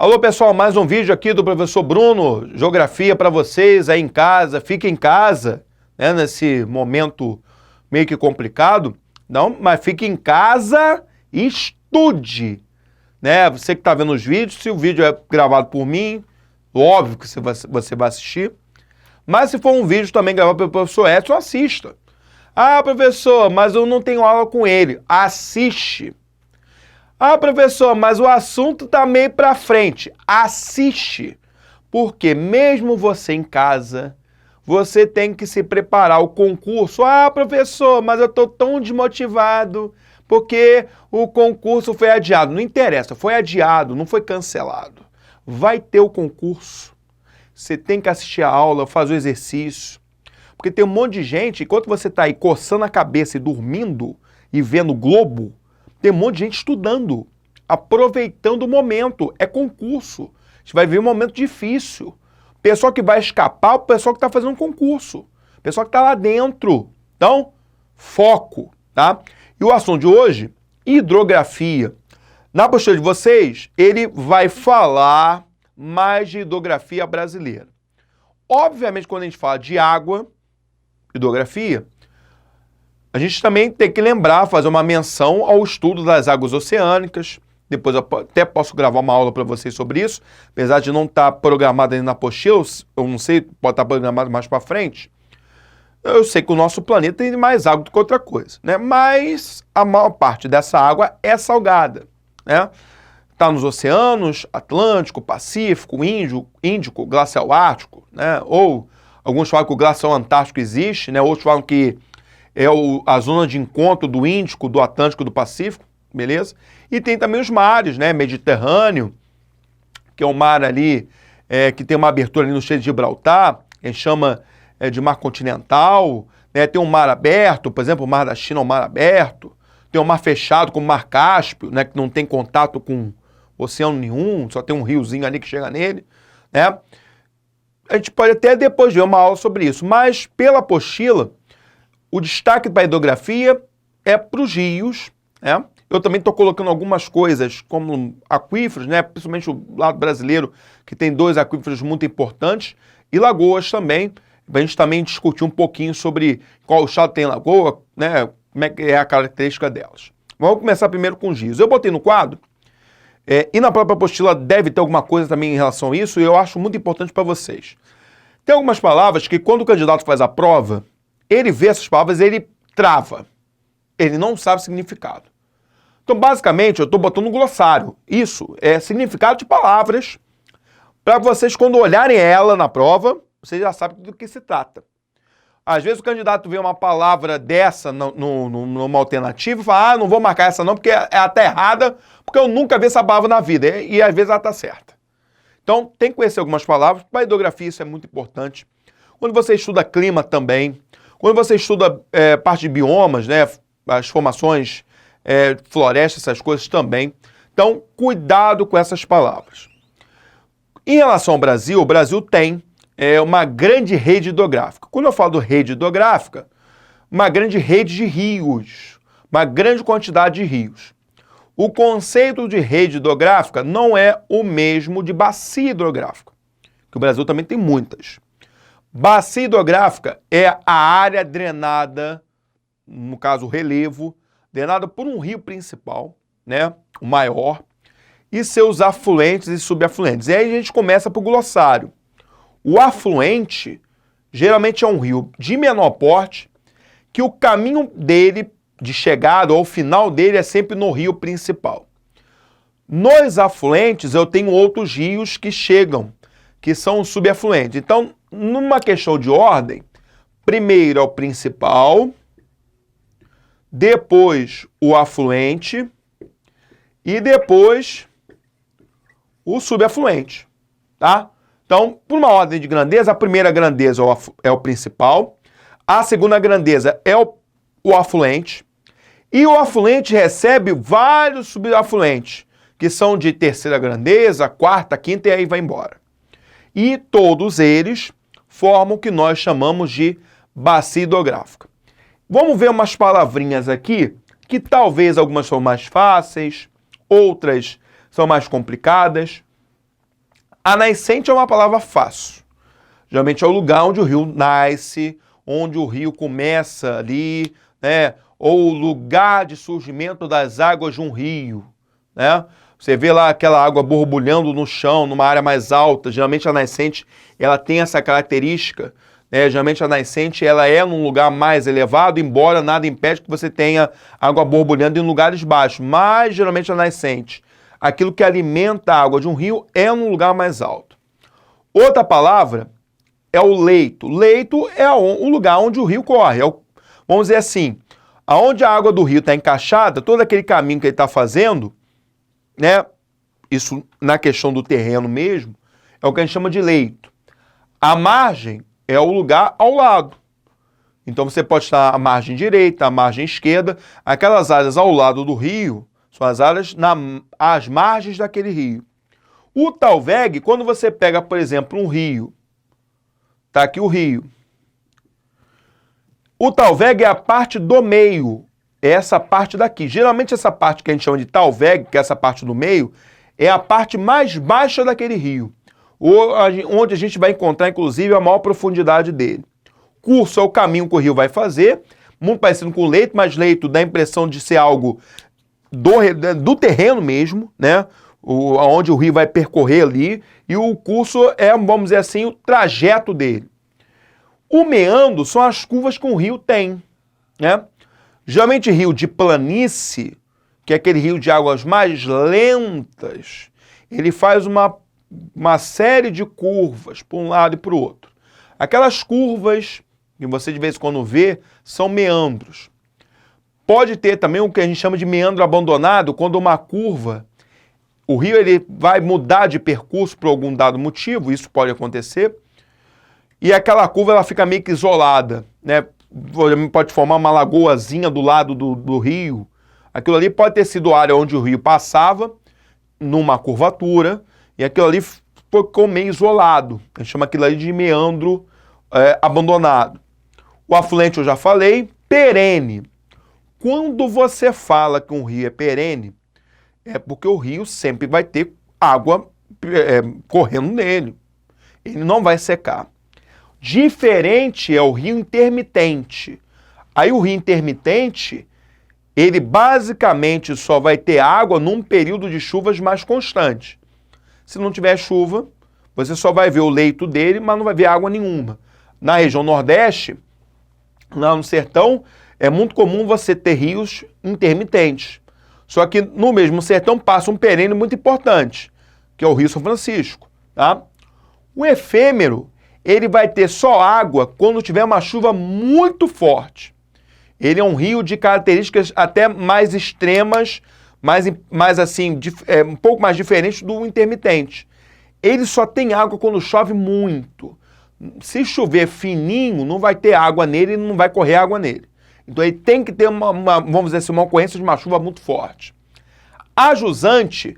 Alô pessoal, mais um vídeo aqui do professor Bruno, Geografia para vocês aí em casa, fique em casa, né, nesse momento meio que complicado, não, mas fique em casa e estude, né, você que está vendo os vídeos, se o vídeo é gravado por mim, óbvio que você vai assistir, mas se for um vídeo também gravado pelo professor Edson, assista. Ah, professor, mas eu não tenho aula com ele, assiste. Ah, professor, mas o assunto está meio para frente. Assiste, porque mesmo você em casa, você tem que se preparar ao concurso. Ah, professor, mas eu estou tão desmotivado porque o concurso foi adiado. Não interessa, foi adiado, não foi cancelado. Vai ter o concurso. Você tem que assistir a aula, fazer o exercício. Porque tem um monte de gente, enquanto você está aí coçando a cabeça e dormindo e vendo Globo, tem um monte de gente estudando, aproveitando o momento. É concurso. A gente vai ver um momento difícil. Pessoal que vai escapar, o pessoal que está fazendo um concurso. Pessoal que está lá dentro. Então, foco, tá? E o assunto de hoje, hidrografia. Na apostila de vocês, ele vai falar mais de hidrografia brasileira. Obviamente, quando a gente fala de água, hidrografia, a gente também tem que lembrar, fazer uma menção ao estudo das águas oceânicas. Depois eu até posso gravar uma aula para vocês sobre isso, apesar de não estar programado ainda na apostila, eu não sei, pode estar programado mais para frente. Eu sei que o nosso planeta tem mais água do que outra coisa, né? Mas a maior parte dessa água é salgada, né? Está nos oceanos, Atlântico, Pacífico, Índico, Glacial Ártico, né? Ou alguns falam que o Glacial Antártico existe, né? Outros falam que é a zona de encontro do Índico, do Atlântico e do Pacífico, beleza? E tem também os mares, né? Mediterrâneo, que é um mar ali, que tem uma abertura ali no Estreito de Gibraltar, que a gente chama de mar continental, né? Tem um mar aberto, por exemplo, o mar da China é um mar aberto, tem um mar fechado, como o mar Cáspio, né? Que não tem contato com oceano nenhum, só tem um riozinho ali que chega nele, né? A gente pode até depois ver uma aula sobre isso, mas pela apostila, o destaque para a hidrografia é para os rios, né? Eu também estou colocando algumas coisas como aquíferos, né? Principalmente o lado brasileiro, que tem 2 aquíferos muito importantes, e lagoas também, para a gente também discutir um pouquinho sobre qual estado tem lagoa, né? Como é que é a característica delas. Vamos começar primeiro com os rios. Eu botei no quadro, e na própria apostila deve ter alguma coisa também em relação a isso, e eu acho muito importante para vocês. Tem algumas palavras que quando o candidato faz a prova, ele vê essas palavras e ele trava. Ele não sabe o significado. Então, basicamente, eu estou botando um glossário. Isso é significado de palavras para vocês, quando olharem ela na prova, vocês já sabem do que se trata. Às vezes o candidato vê uma palavra dessa numa alternativa e fala, não vou marcar essa não, porque ela está errada, porque eu nunca vi essa palavra na vida. E às vezes ela está certa. Então, tem que conhecer algumas palavras. Para a hidrografia isso é muito importante. Quando você estuda clima também, quando você estuda parte de biomas, né, as formações, florestas, essas coisas também. Então, cuidado com essas palavras. Em relação ao Brasil, o Brasil tem uma grande rede hidrográfica. Quando eu falo de rede hidrográfica, uma grande rede de rios, uma grande quantidade de rios. O conceito de rede hidrográfica não é o mesmo de bacia hidrográfica, que o Brasil também tem muitas. Bacia hidrográfica é a área drenada, no caso o relevo, drenada por um rio principal, né, o maior, e seus afluentes e subafluentes. E aí a gente começa por glossário. O afluente geralmente é um rio de menor porte, que o caminho dele de chegada, ou o final dele, é sempre no rio principal. Nos afluentes eu tenho outros rios que chegam, que são os subafluentes. Então, numa questão de ordem, primeiro é o principal, depois o afluente e depois o subafluente, tá? Então, por uma ordem de grandeza, a primeira grandeza é o principal, a segunda grandeza é o afluente, e o afluente recebe vários subafluentes, que são de terceira grandeza, quarta, quinta e aí vai embora. E todos eles formam o que nós chamamos de bacia hidrográfica. Vamos ver umas palavrinhas aqui, que talvez algumas são mais fáceis, outras são mais complicadas. A nascente é uma palavra fácil. Geralmente é o lugar onde o rio nasce, onde o rio começa ali, né? Ou o lugar de surgimento das águas de um rio, né? Você vê lá aquela água borbulhando no chão, numa área mais alta. Geralmente a nascente, ela tem essa característica, né? Geralmente a nascente, ela é num lugar mais elevado, embora nada impede que você tenha água borbulhando em lugares baixos. Mas geralmente a nascente, aquilo que alimenta a água de um rio, é num lugar mais alto. Outra palavra é o leito. Leito é o lugar onde o rio corre. Vamos dizer assim, aonde a água do rio está encaixada, todo aquele caminho que ele está fazendo, né? Isso na questão do terreno mesmo, é o que a gente chama de leito. A margem é o lugar ao lado. Então você pode estar à margem direita, à margem esquerda. Aquelas áreas ao lado do rio são as áreas às margens daquele rio. O talveg, quando você pega, por exemplo, um rio, tá aqui o rio. O talveg é a parte do meio, é essa parte daqui. Geralmente essa parte que a gente chama de talveg, que é essa parte do meio, é a parte mais baixa daquele rio, onde a gente vai encontrar, inclusive, a maior profundidade dele. Curso é o caminho que o rio vai fazer, muito parecido com o leito, mas leito dá a impressão de ser algo do terreno mesmo, né? Onde o rio vai percorrer ali, e o curso é, vamos dizer assim, o trajeto dele. O meandro são as curvas que o rio tem, né? Geralmente rio de planície, que é aquele rio de águas mais lentas, ele faz uma série de curvas para um lado e para o outro. Aquelas curvas que você de vez em quando vê são meandros. Pode ter também o que a gente chama de meandro abandonado, quando uma curva, o rio ele vai mudar de percurso por algum dado motivo, isso pode acontecer, e aquela curva ela fica meio que isolada, né? Pode formar uma lagoazinha do lado do rio. Aquilo ali pode ter sido a área onde o rio passava, numa curvatura, e aquilo ali ficou meio isolado. A gente chama aquilo ali de meandro abandonado. O afluente eu já falei, perene. Quando você fala que um rio é perene, é porque o rio sempre vai ter água correndo nele. Ele não vai secar. Diferente é o rio intermitente. Aí o rio intermitente, ele basicamente só vai ter água num período de chuvas mais constante. Se não tiver chuva, você só vai ver o leito dele, mas não vai ver água nenhuma. Na região Nordeste, lá no sertão, é muito comum você ter rios intermitentes. Só que no mesmo sertão passa um perene muito importante, que é o Rio São Francisco, tá? O efêmero, ele vai ter só água quando tiver uma chuva muito forte. Ele é um rio de características até mais extremas, mais assim, um pouco mais diferente do intermitente. Ele só tem água quando chove muito. Se chover fininho, não vai ter água nele, não vai correr água nele. Então ele tem que ter vamos dizer assim, uma ocorrência de uma chuva muito forte. A jusante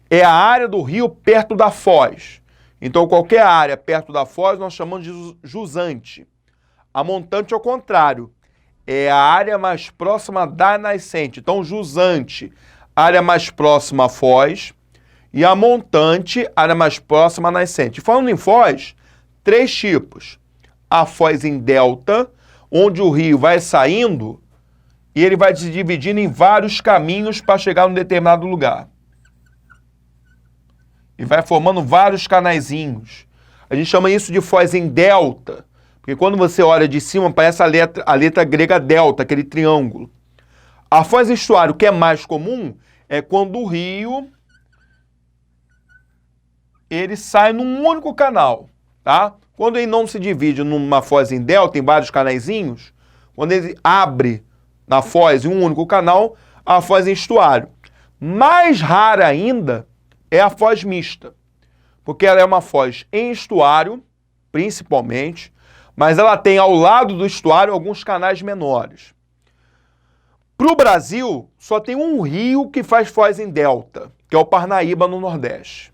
é a área do rio perto da foz. Então qualquer área perto da foz nós chamamos de jusante. A montante é o contrário. É a área mais próxima da nascente. Então jusante, área mais próxima à foz, e a montante, área mais próxima à nascente. Falando em foz, 3 tipos. A foz em delta, onde o rio vai saindo e ele vai se dividindo em vários caminhos para chegar num determinado lugar. E vai formando vários canaizinhos. A gente chama isso de foz em delta, porque quando você olha de cima, parece a letra grega delta, aquele triângulo. A foz em estuário, que é mais comum, é quando o rio ele sai num único canal, tá? Quando ele não se divide numa foz em delta, em vários canaizinhos, quando ele abre na foz em um único canal, a foz em estuário. Mais rara ainda é a foz mista, porque ela é uma foz em estuário, principalmente, mas ela tem ao lado do estuário alguns canais menores. Para o Brasil, só tem um rio que faz foz em delta, que é o Parnaíba, no Nordeste.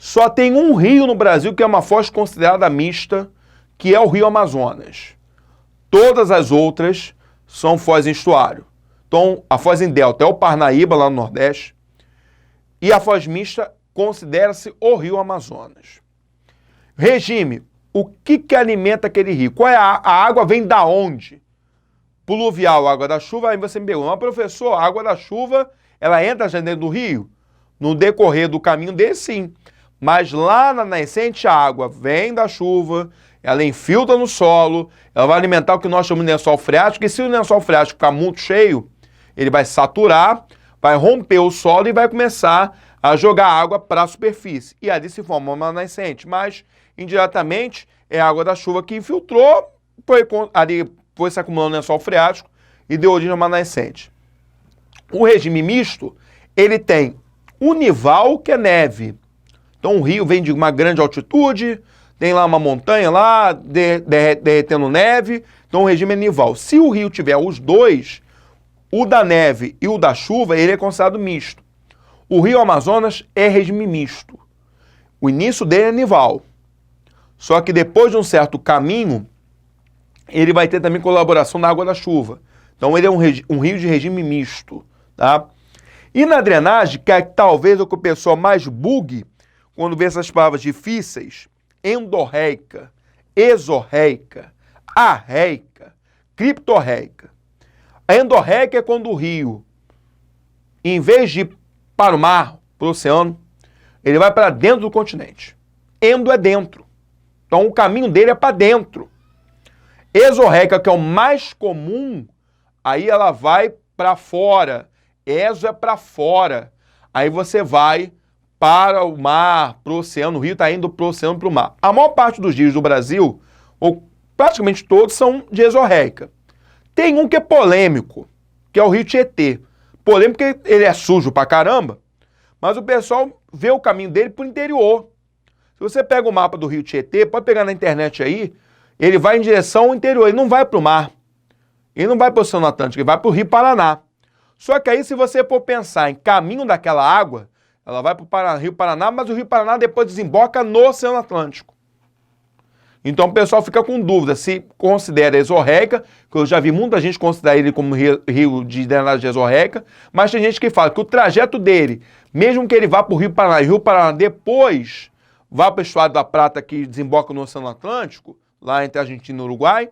Só tem um rio no Brasil que é uma foz considerada mista, que é o Rio Amazonas. Todas as outras são foz em estuário. Então, a foz em delta é o Parnaíba, lá no Nordeste, e a foz mista considera-se o Rio Amazonas. Regime, o que alimenta aquele rio? Qual é a água vem da onde? Pluvial, água da chuva, aí você me pergunta, mas professor, a água da chuva, ela entra já dentro do rio? No decorrer do caminho dele, sim. Mas lá na nascente, a água vem da chuva, ela infiltra no solo, ela vai alimentar o que nós chamamos de lençol freático, e se o lençol freático ficar muito cheio, ele vai saturar, vai romper o solo e vai começar a jogar água para a superfície. E ali se forma uma nascente, mas indiretamente é a água da chuva que infiltrou, foi se acumulando no lençol freático e deu origem a uma nascente. O regime misto, ele tem unival, que é neve. Então o rio vem de uma grande altitude, tem lá uma montanha lá, derretendo neve, então o regime é nival. Se o rio tiver os dois, o da neve e o da chuva, ele é considerado misto. O Rio Amazonas é regime misto. O início dele é nival. Só que depois de um certo caminho, ele vai ter também colaboração da água da chuva. Então ele é um rio de regime misto, tá? E na drenagem, que é talvez o que o pessoal mais bugue quando vê essas palavras difíceis, endorreica, exorreica, arreica, criptorreica. A endorreica é quando o rio, em vez de ir para o mar, para o oceano, ele vai para dentro do continente. Endo é dentro. Então o caminho dele é para dentro. Exorreica, que é o mais comum, aí ela vai para fora. Exo é para fora. Aí você vai para o mar, para o oceano. O rio está indo para o oceano, para o mar. A maior parte dos rios do Brasil, ou praticamente todos, são de exorreica. Tem um que é polêmico, que é o Rio Tietê. Polêmico porque ele é sujo pra caramba, mas o pessoal vê o caminho dele pro interior. Se você pega o mapa do Rio Tietê, pode pegar na internet aí, ele vai em direção ao interior, ele não vai pro mar. Ele não vai pro Oceano Atlântico, ele vai pro Rio Paraná. Só que aí, se você for pensar em caminho daquela água, ela vai pro Rio Paraná, mas o Rio Paraná depois desemboca no Oceano Atlântico. Então o pessoal fica com dúvida se considera exorreica, que eu já vi muita gente considerar ele como rio de drenagem exorreica, mas tem gente que fala que o trajeto dele, mesmo que ele vá para o Rio Paraná e o Rio Paraná depois vá para o Estuário da Prata, que desemboca no Oceano Atlântico, lá entre Argentina e Uruguai,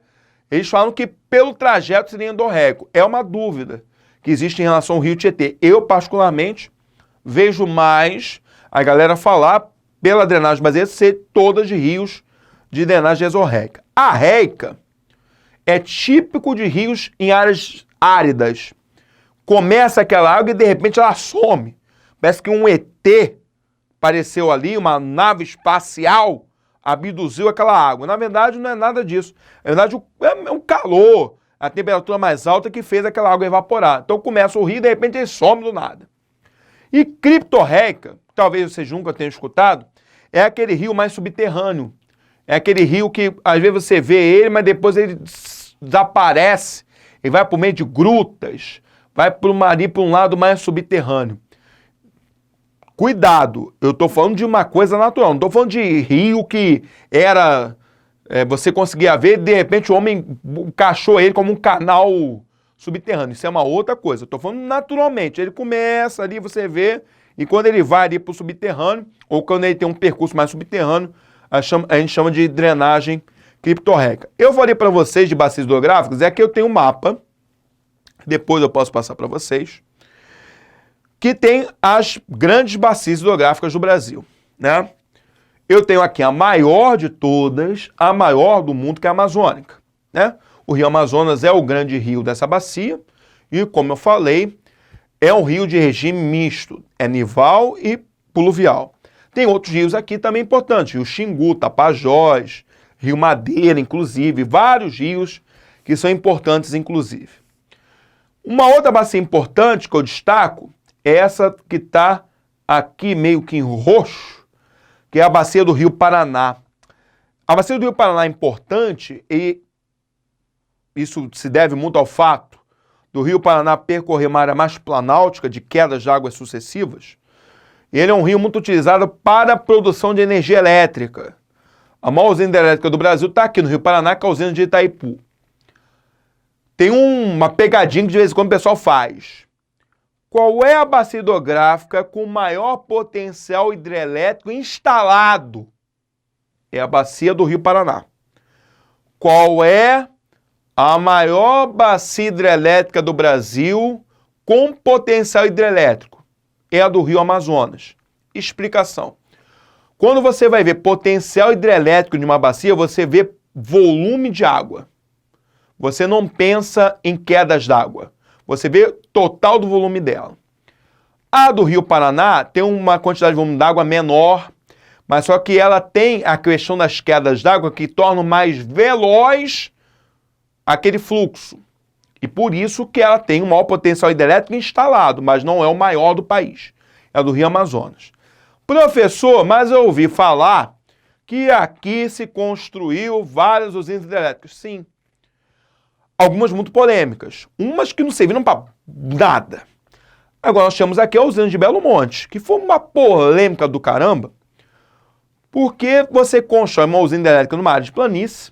eles falam que pelo trajeto seria endorreico. É uma dúvida que existe em relação ao Rio Tietê. Eu, particularmente, vejo mais a galera falar pela drenagem brasileira ser todas de rios de drenagem exorreica. A reica é típico de rios em áreas áridas. Começa aquela água e de repente ela some. Parece que um ET apareceu ali, uma nave espacial abduziu aquela água. Na verdade, não é nada disso. Na verdade, é um calor, a temperatura mais alta que fez aquela água evaporar. Então começa o rio e de repente ele some do nada. E criptorreica, talvez vocês nunca tenham escutado, é aquele rio mais subterrâneo. É aquele rio que às vezes você vê ele, mas depois ele desaparece e vai por meio de grutas, vai por um lado mais subterrâneo. Cuidado, eu estou falando de uma coisa natural, não estou falando de rio que era, você conseguia ver, de repente o homem encaixou ele como um canal subterrâneo. Isso é uma outra coisa, eu estou falando naturalmente. Ele começa ali, você vê, e quando ele vai ali para o subterrâneo, ou quando ele tem um percurso mais subterrâneo, a gente chama de drenagem criptorreica. Eu falei para vocês de bacias hidrográficas, é que eu tenho um mapa, depois eu posso passar para vocês, que tem as grandes bacias hidrográficas do Brasil, né? Eu tenho aqui a maior de todas, a maior do mundo, que é a Amazônica, né? O Rio Amazonas é o grande rio dessa bacia e, como eu falei, é um rio de regime misto, é nival e pluvial. Tem outros rios aqui também importantes, Rio Xingu, Tapajós, Rio Madeira, inclusive, vários rios que são importantes, inclusive. Uma outra bacia importante que eu destaco é essa que está aqui meio que em roxo, que é a bacia do Rio Paraná. A bacia do Rio Paraná é importante e isso se deve muito ao fato do Rio Paraná percorrer uma área mais planáltica de quedas de águas sucessivas. Ele é um rio muito utilizado para a produção de energia elétrica. A maior usina hidrelétrica do Brasil está aqui no Rio Paraná, que é a usina de Itaipu. Tem uma pegadinha que de vez em quando o pessoal faz. Qual é a bacia hidrográfica com maior potencial hidrelétrico instalado? É a bacia do Rio Paraná. Qual é a maior bacia hidrelétrica do Brasil com potencial hidrelétrico? É a do Rio Amazonas. Explicação. Quando você vai ver potencial hidrelétrico de uma bacia, você vê volume de água. Você não pensa em quedas d'água. Você vê total do volume dela. A do Rio Paraná tem uma quantidade de volume d'água menor, mas só que ela tem a questão das quedas d'água que tornam mais veloz aquele fluxo. E por isso que ela tem um maior potencial hidrelétrico instalado, mas não é o maior do país. É a do Rio Amazonas. Professor, mas eu ouvi falar que aqui se construiu várias usinas hidrelétricas. Sim. Algumas muito polêmicas. Umas que não serviram para nada. Agora nós temos aqui a usina de Belo Monte, que foi uma polêmica do caramba, porque você constrói uma usina hidrelétrica numa área de planície,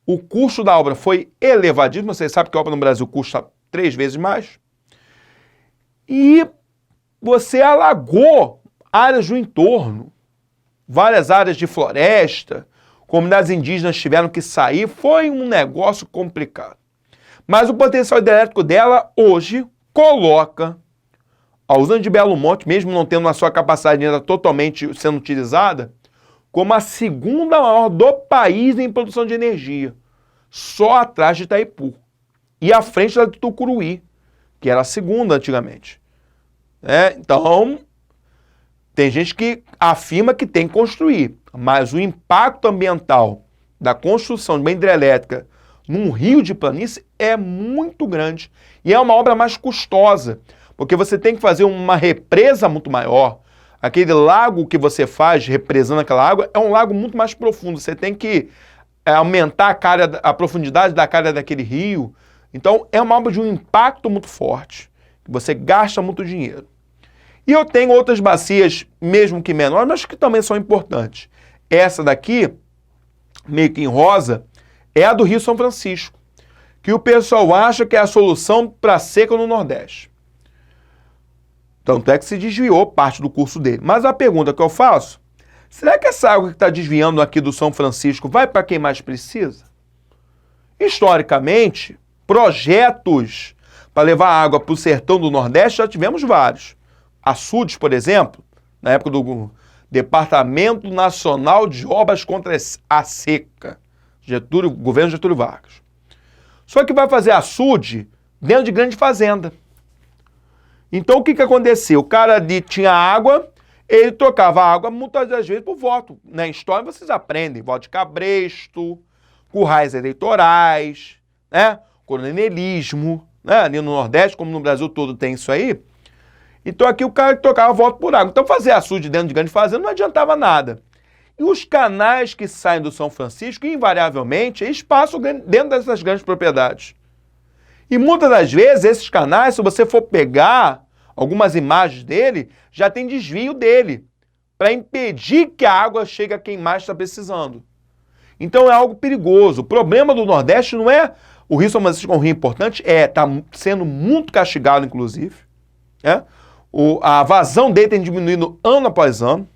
o custo da obra foi elevadíssimo, você sabe que a obra no Brasil custa 3 vezes mais, e você alagou áreas do entorno, várias áreas de floresta, comunidades indígenas tiveram que sair, foi um negócio complicado. Mas o potencial hidrelétrico dela hoje coloca a usina de Belo Monte, mesmo não tendo a sua capacidade ainda totalmente sendo utilizada, como a segunda maior do país em produção de energia, só atrás de Itaipu e à frente da de Tucuruí, que era a segunda antigamente. Então, tem gente que afirma que tem que construir, mas o impacto ambiental da construção de uma hidrelétrica num rio de planície é muito grande e é uma obra mais custosa, porque você tem que fazer uma represa muito maior. Aquele lago que você faz represando aquela água é um lago muito mais profundo. Você tem que aumentar a profundidade da cara daquele rio. Então, é uma obra de um impacto muito forte. Você gasta muito dinheiro. E eu tenho outras bacias, mesmo que menores, mas que também são importantes. Essa daqui, meio que em rosa, é a do Rio São Francisco, que o pessoal acha que é a solução para a seca no Nordeste. Tanto é que se desviou parte do curso dele. Mas a pergunta que eu faço, será que essa água que está desviando aqui do São Francisco vai para quem mais precisa? Historicamente, projetos para levar água para o sertão do Nordeste já tivemos vários. Açudes, por exemplo, na época do Departamento Nacional de Obras contra a Seca, governo Getúlio Vargas. Só que vai fazer açude dentro de grande fazenda. Então, o que aconteceu? O cara tinha água, ele trocava a água muitas das vezes por voto. Na história vocês aprendem, voto de cabresto, currais eleitorais, coronelismo, ali no Nordeste, como no Brasil todo tem isso aí. Então, aqui o cara trocava voto por água. Então, fazer açude dentro de grande fazenda não adiantava nada. E os canais que saem do São Francisco, invariavelmente, eles passam dentro dessas grandes propriedades. E muitas das vezes, esses canais, se você for pegar algumas imagens dele, já tem desvio dele, para impedir que a água chegue a quem mais está precisando. Então é algo perigoso. O problema do Nordeste não é o Rio São Francisco é um rio importante, está sendo muito castigado, inclusive. A vazão dele tem diminuído ano após ano.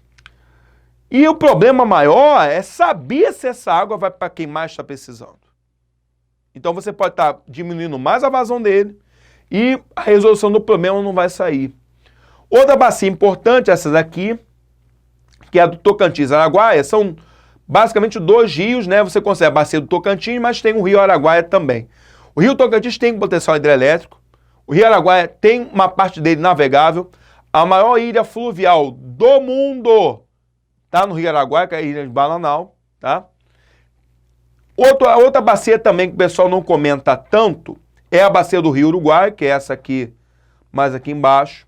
E o problema maior é saber se essa água vai para quem mais está precisando. Então você pode estar diminuindo mais a vazão dele e a resolução do problema não vai sair. Outra bacia importante, essa daqui, que é a do Tocantins Araguaia, são basicamente 2 rios, Você consegue a bacia do Tocantins, mas tem o rio Araguaia também. O rio Tocantins tem potencial hidrelétrico, o rio Araguaia tem uma parte dele navegável, a maior ilha fluvial do mundo está no rio Araguaia, que é a ilha de Bananal, tá? Outra bacia também que o pessoal não comenta tanto é a bacia do Rio Uruguai, que é essa aqui, mais aqui embaixo,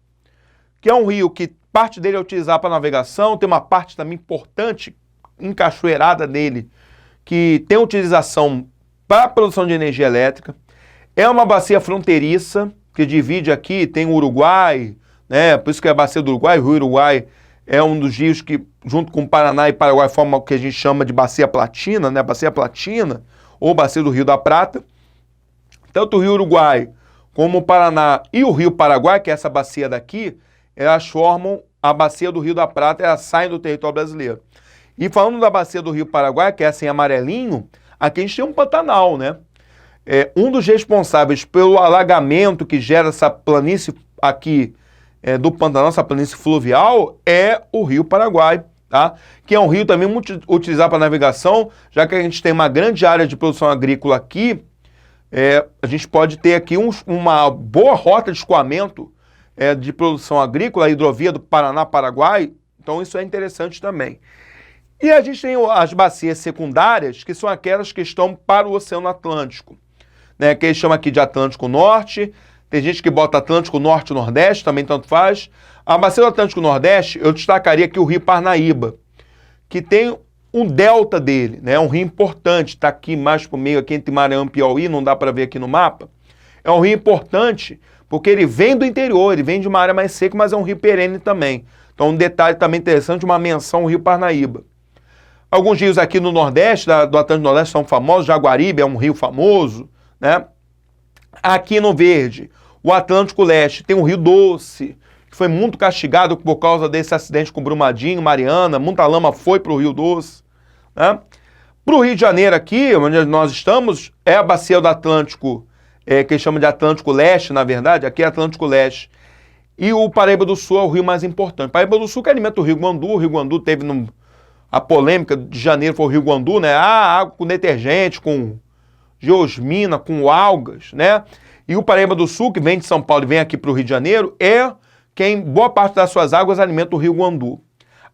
que é um rio que parte dele é utilizado para navegação, tem uma parte também importante, encachoeirada dele, que tem utilização para a produção de energia elétrica. É uma bacia fronteiriça, que divide aqui, tem o Uruguai, por isso que é a bacia do Uruguai, o Rio Uruguai é um dos rios que, junto com o Paraná e Paraguai, forma o que a gente chama de bacia platina, Bacia Platina, ou bacia do Rio da Prata. Tanto o Rio Uruguai como o Paraná e o Rio Paraguai, que é essa bacia daqui, elas formam a bacia do Rio da Prata, elas saem do território brasileiro. E falando da bacia do Rio Paraguai, que é essa em amarelinho, aqui a gente tem um Pantanal, né? Um dos responsáveis pelo alagamento que gera essa planície aqui do Pantanal, essa planície fluvial, é o Rio Paraguai, tá? Que é um rio também muito utilizado para navegação, já que a gente tem uma grande área de produção agrícola aqui, a gente pode ter aqui uma boa rota de escoamento de produção agrícola, a hidrovia do Paraná-Paraguai, então isso é interessante também. E a gente tem as bacias secundárias, que são aquelas que estão para o Oceano Atlântico, né? Que eles chamam aqui de Atlântico Norte, tem gente que bota Atlântico Norte e Nordeste, também tanto faz. A bacia do Atlântico Nordeste, eu destacaria aqui o Rio Parnaíba, que tem um delta dele, né? Um rio importante, está aqui mais para o meio, aqui entre Maranhão e Piauí, não dá para ver aqui no mapa. É um rio importante, porque ele vem do interior, ele vem de uma área mais seca, mas é um rio perene também. Então um detalhe também interessante, uma menção ao Rio Parnaíba. Alguns rios aqui no Nordeste, do Atlântico Nordeste, são famosos. Jaguaribe é um rio famoso, né? Aqui no Verde, o Atlântico Leste tem um Rio Doce, que foi muito castigado por causa desse acidente com Brumadinho, Mariana. Muita lama foi para o Rio Doce, né? Para o Rio de Janeiro aqui, onde nós estamos, é a bacia do Atlântico, que eles chamam de Atlântico Leste, na verdade. Aqui é Atlântico Leste. E o Paraíba do Sul é o rio mais importante. Paraíba do Sul que alimenta o Rio Guandu. O Rio Guandu teve a polêmica de janeiro, foi o Rio Guandu, né? Água com detergente, com geosmina, com algas, né? E o Paraíba do Sul, que vem de São Paulo e vem aqui para o Rio de Janeiro, é quem, boa parte das suas águas, alimenta o Rio Guandu.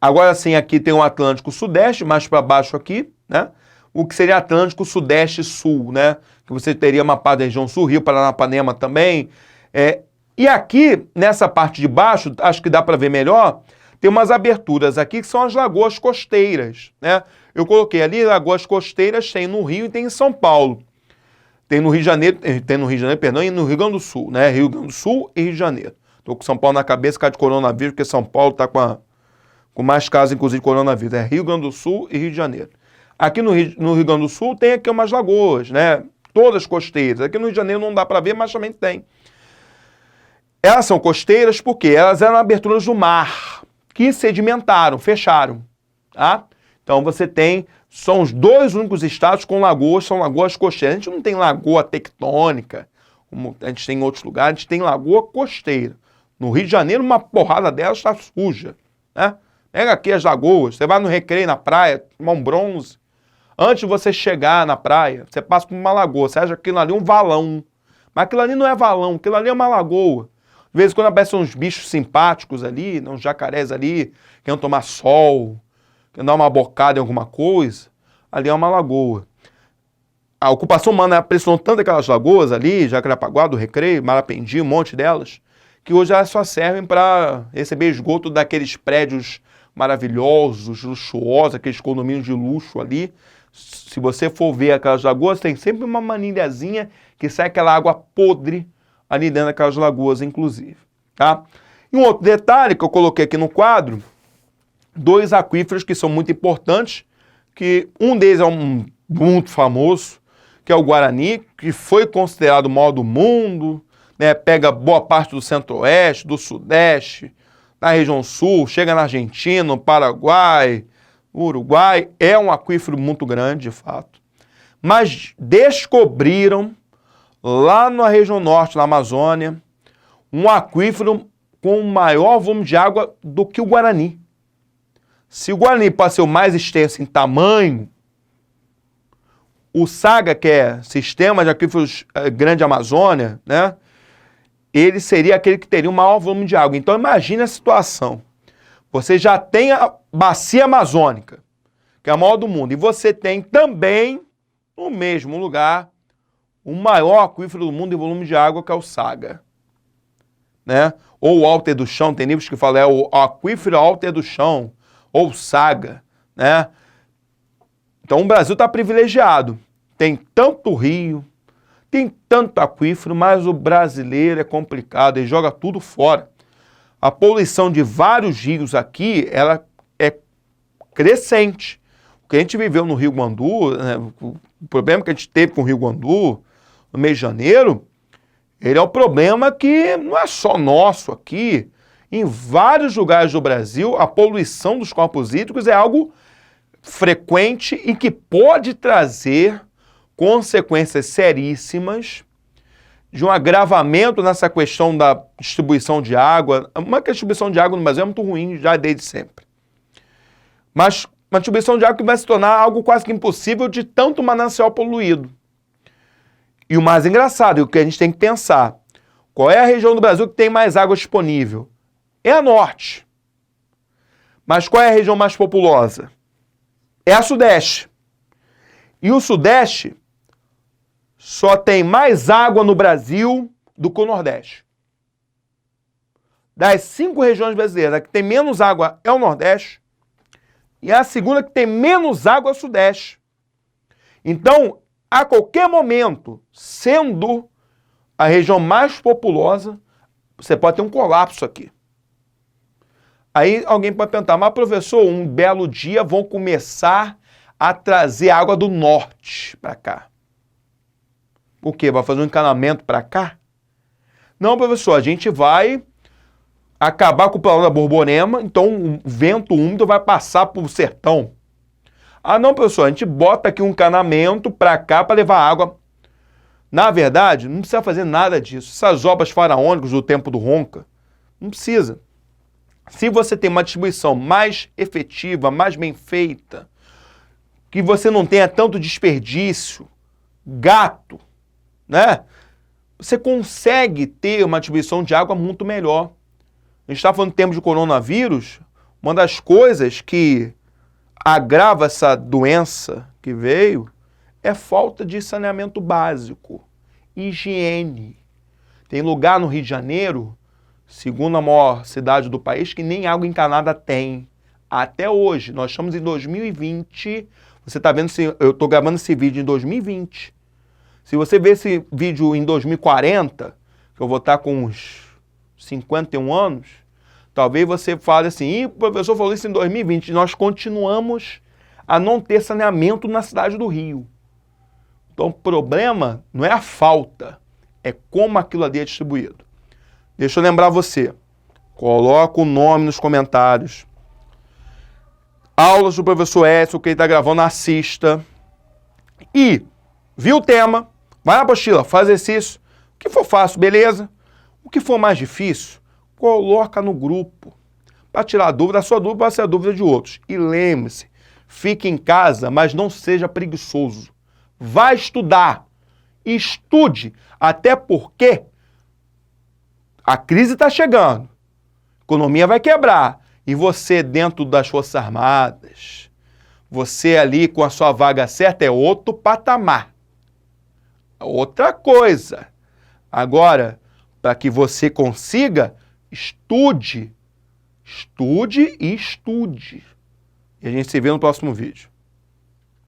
Agora sim, aqui tem o Atlântico Sudeste, mais para baixo aqui, né? O que seria Atlântico Sudeste Sul, né? Que você teria uma parte da região sul, Rio Paranapanema também. E aqui, nessa parte de baixo, acho que dá para ver melhor, tem umas aberturas aqui que são as lagoas costeiras, né? Eu coloquei ali lagoas costeiras, tem no Rio e tem em São Paulo. Tem no Rio de Janeiro, perdão, e no Rio Grande do Sul, né? Rio Grande do Sul e Rio de Janeiro. Estou com São Paulo na cabeça, cara de coronavírus, porque São Paulo está com mais casos, inclusive, de coronavírus. É Rio Grande do Sul e Rio de Janeiro. Aqui no Rio Grande do Sul tem aqui umas lagoas, né? Todas costeiras. Aqui no Rio de Janeiro não dá para ver, mas também tem. Elas são costeiras porque elas eram aberturas do mar, que sedimentaram, fecharam, tá? Então você tem, são os dois únicos estados com lagoas, são lagoas costeiras. A gente não tem lagoa tectônica, como a gente tem em outros lugares, a gente tem lagoa costeira. No Rio de Janeiro, uma porrada delas está suja, né? Pega aqui as lagoas, você vai no Recreio, na praia, tomar um bronze. Antes de você chegar na praia, você passa por uma lagoa, você acha aquilo ali um valão. Mas aquilo ali não é valão, aquilo ali é uma lagoa. De vez em quando aparecem uns bichos simpáticos ali, uns jacarés ali, querem tomar sol, querem dar uma bocada em alguma coisa. Ali é uma lagoa. A ocupação humana pressionou tanto aquelas lagoas ali, Jacarepaguá, do Recreio, Marapendi, um monte delas, que hoje elas só servem para receber esgoto daqueles prédios maravilhosos, luxuosos, aqueles condomínios de luxo ali. Se você for ver aquelas lagoas, tem sempre uma manilhazinha que sai aquela água podre ali dentro daquelas lagoas, inclusive, tá? E um outro detalhe que eu coloquei aqui no quadro, dois aquíferos que são muito importantes, que um deles é muito famoso, que é o Guarani, que foi considerado o maior do mundo, né? Pega boa parte do centro-oeste, do sudeste, na região sul, chega na Argentina, no Paraguai, Uruguai, é um aquífero muito grande, de fato. Mas descobriram, lá na região norte, na Amazônia, um aquífero com maior volume de água do que o Guarani. Se o Guarani pode ser o mais extenso em tamanho, o Saga, que é Sistema de Aquíferos Grande Amazônia, né? Ele seria aquele que teria o maior volume de água. Então imagine a situação. Você já tem a bacia amazônica, que é a maior do mundo, e você tem também, no mesmo lugar, o maior aquífero do mundo em volume de água, que é o Saga, né? Ou o Alter do Chão, tem livros que falam, é o aquífero Alter do Chão, ou Saga, né? Então o Brasil está privilegiado. Tem tanto rio, tem tanto aquífero, mas o brasileiro é complicado, ele joga tudo fora. A poluição de vários rios aqui, ela é crescente. O que a gente viveu no Rio Guandu, né, o problema que a gente teve com o Rio Guandu, no mês de janeiro, Ele é um problema que não é só nosso aqui. Em vários lugares do Brasil, a poluição dos corpos hídricos é algo frequente e que pode trazer consequências seríssimas de um agravamento nessa questão da distribuição de água. Uma distribuição de água no Brasil é muito ruim já desde sempre. Mas uma distribuição de água que vai se tornar algo quase que impossível de tanto manancial poluído. E o mais engraçado, e o que a gente tem que pensar, qual é a região do Brasil que tem mais água disponível? É a norte. Mas qual é a região mais populosa? É a sudeste. E o sudeste só tem mais água no Brasil do que o nordeste. Das 5 regiões brasileiras, a que tem menos água é o nordeste. E a segunda que tem menos água é o sudeste. Então, a qualquer momento, sendo a região mais populosa, você pode ter um colapso aqui. Aí alguém pode perguntar, mas professor, um belo dia vão começar a trazer água do norte para cá. O quê? Vai fazer um encanamento para cá? Não, professor, a gente vai acabar com o plano da Borborema, então o vento úmido vai passar para o sertão. Ah, não, professor, a gente bota aqui um encanamento para cá para levar água. Na verdade, não precisa fazer nada disso. Essas obras faraônicas do tempo do Ronca, não precisa. Se você tem uma distribuição mais efetiva, mais bem feita, que você não tenha tanto desperdício, gato, né? Você consegue ter uma distribuição de água muito melhor. A gente está falando de tempo de coronavírus, uma das coisas que agrava essa doença que veio é falta de saneamento básico, higiene. Tem lugar no Rio de Janeiro, segunda maior cidade do país, que nem água encanada tem. Até hoje, nós estamos em 2020, você está vendo, eu estou gravando esse vídeo em 2020. Se você ver esse vídeo em 2040, que eu vou estar com uns 51 anos, talvez você fale assim, o professor falou isso em 2020, nós continuamos a não ter saneamento na cidade do Rio. Então o problema não é a falta, é como aquilo ali é distribuído. Deixa eu lembrar você, coloca o nome nos comentários. Aulas do professor Edson, que ele está gravando, assista. E, viu o tema, vai na apostila, faz exercício. O que for fácil, beleza? O que for mais difícil, coloca no grupo. Para tirar a dúvida, a sua dúvida vai ser a dúvida de outros. E lembre-se, fique em casa, mas não seja preguiçoso. Vá estudar. Estude, até porque a crise está chegando. A economia vai quebrar. E você dentro das Forças Armadas, você ali com a sua vaga certa é outro patamar. Outra coisa. Agora, para que você consiga, estude. Estude e estude. E a gente se vê no próximo vídeo.